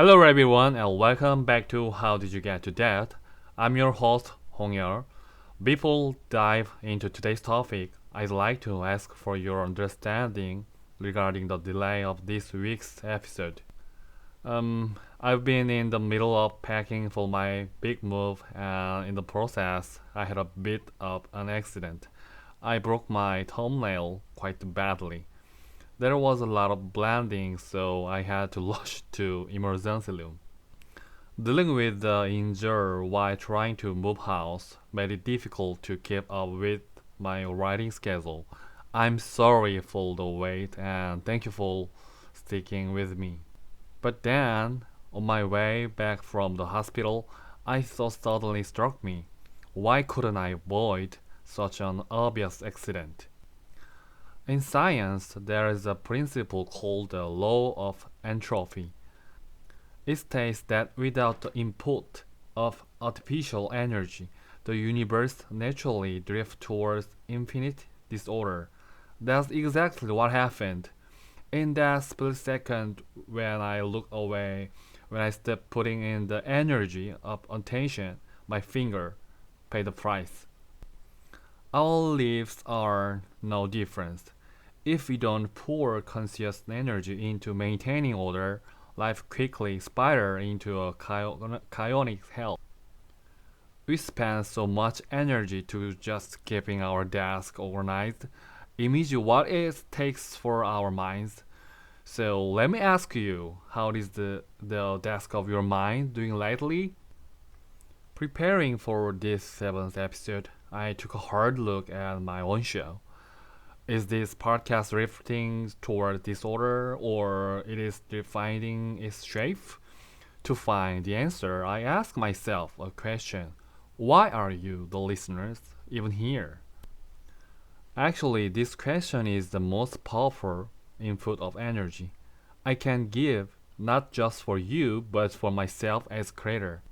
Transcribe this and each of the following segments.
Hello everyone and welcome back to How Did You Get to That? I'm your host Hongyeol. Before dive into today's topic, I'd like to ask for your understanding regarding the delay of this week's episode. I've been in the middle of packing for my big move and in the process I had a bit of an accident. I broke my thumbnail quite badly. There was a lot of blending, so I had to rush to emergency room. Dealing with the injury while trying to move house made it difficult to keep up with my writing schedule. I'm sorry for the wait and thank you for sticking with me. But then, on my way back from the hospital, I thought suddenly struck me. Why couldn't I avoid such an obvious accident? In science, there is a principle called the law of entropy. It states that without the input of artificial energy, the universe naturally drifts towards infinite disorder. That's exactly what happened. In that split second when I looked away, when I stopped putting in the energy of attention, my finger paid the price. Our lives are no different. If we don't pour conscious energy into maintaining order, life quickly spirals into a chaotic hell. We spend so much energy to just keeping our desk organized. Imagine what it takes for our minds. So let me ask you, how is the desk of your mind doing lately? Preparing for this seventh episode, I took a hard look at my own show. Is this podcast drifting toward disorder or it is defining its shape? To find the answer, I ask myself a question. Why are you, the listeners, even here? Actually, this question is the most powerful input of energy I can give, not just for you, but for myself as creator.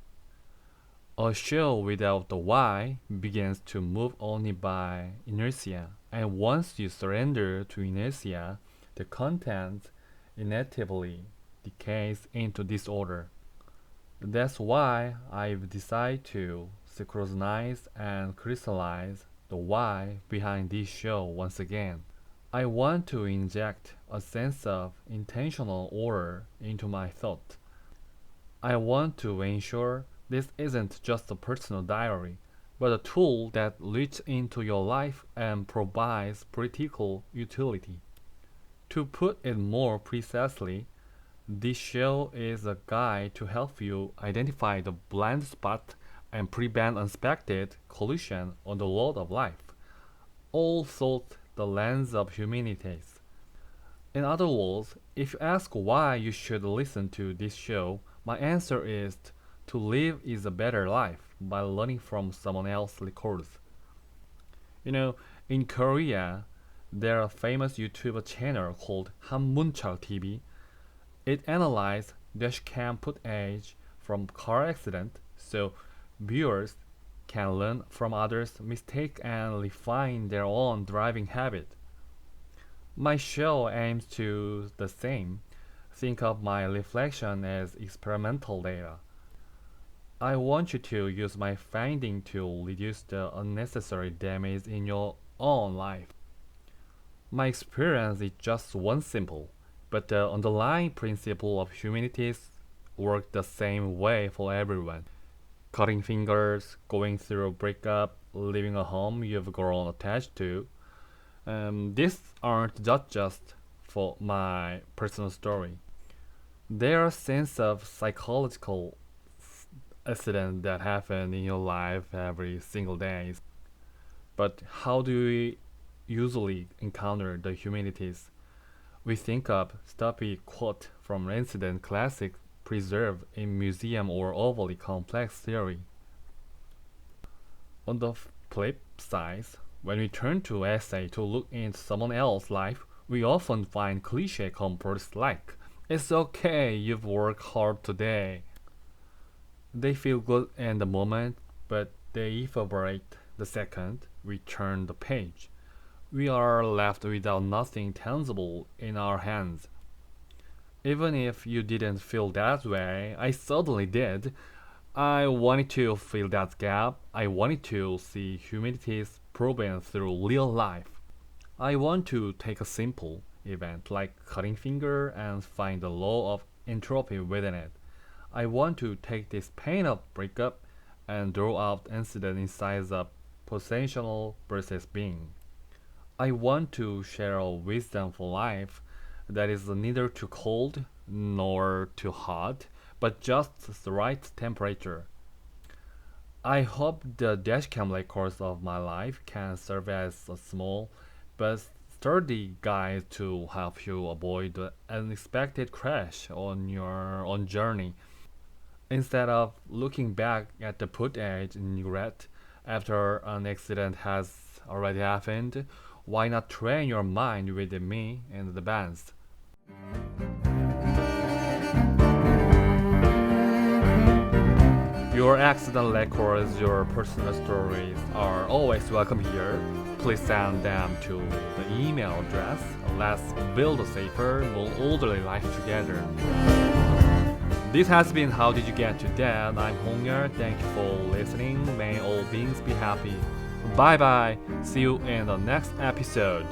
A show without the why begins to move only by inertia, and once you surrender to inertia, the content inevitably decays into disorder. That's why I've decided to synchronize and crystallize the why behind this show once again. I want to inject a sense of intentional order into my thought. I want to ensure this isn't just a personal diary, but a tool that reaches into your life and provides practical utility. To put it more precisely, this show is a guide to help you identify the blind spot and prevent unexpected collision on the road of life, all through the lens of humanity. In other words, if you ask why you should listen to this show, my answer is to live is a better life by learning from someone else's records. You know, in Korea, there are a famous YouTube channel called 한문철 TV. It analyzes dashcam footage from car accident so viewers can learn from others' mistakes and refine their own driving habit. My show aims to the same. Think of my reflection as experimental data. I want you to use my finding to reduce the unnecessary damage in your own life. My experience is just one simple, but the underlying principle of humanity work the same way for everyone. Cutting fingers, going through a breakup, leaving a home you've grown attached to. These aren't just for my personal story. They are a sense of psychological accident that happen in your life every single day. But how do we usually encounter the humanities? We think of stuffy quote from incident classic preserved in museum or overly complex theory. On the flip side, when we turn to essay to look into someone else's life, we often find cliche comforts like, "It's okay, you've worked hard today." They feel good in the moment, but they evaporate the second we turn the page. We are left without nothing tangible in our hands. Even if you didn't feel that way, I certainly did. I wanted to fill that gap. I wanted to see humanity's proven through real life. I want to take a simple event like cutting finger and find the law of entropy within it. I want to take this pain of breakup and draw out incident inside a potential versus being. I want to share a wisdom for life that is neither too cold nor too hot, but just the right temperature. I hope the dashcam records of my life can serve as a small but sturdy guide to help you avoid the unexpected crash on your own journey. Instead of looking back at the footage in regret after an accident has already happened, why not train your mind with me in advance? Your accident records, your personal stories are always welcome here. Please send them to the email address. Let's build a safer, more orderly life together. This has been How Did You Get to That? I'm Hongyer. Thank you for listening. May all beings be happy. Bye bye. See you in the next episode.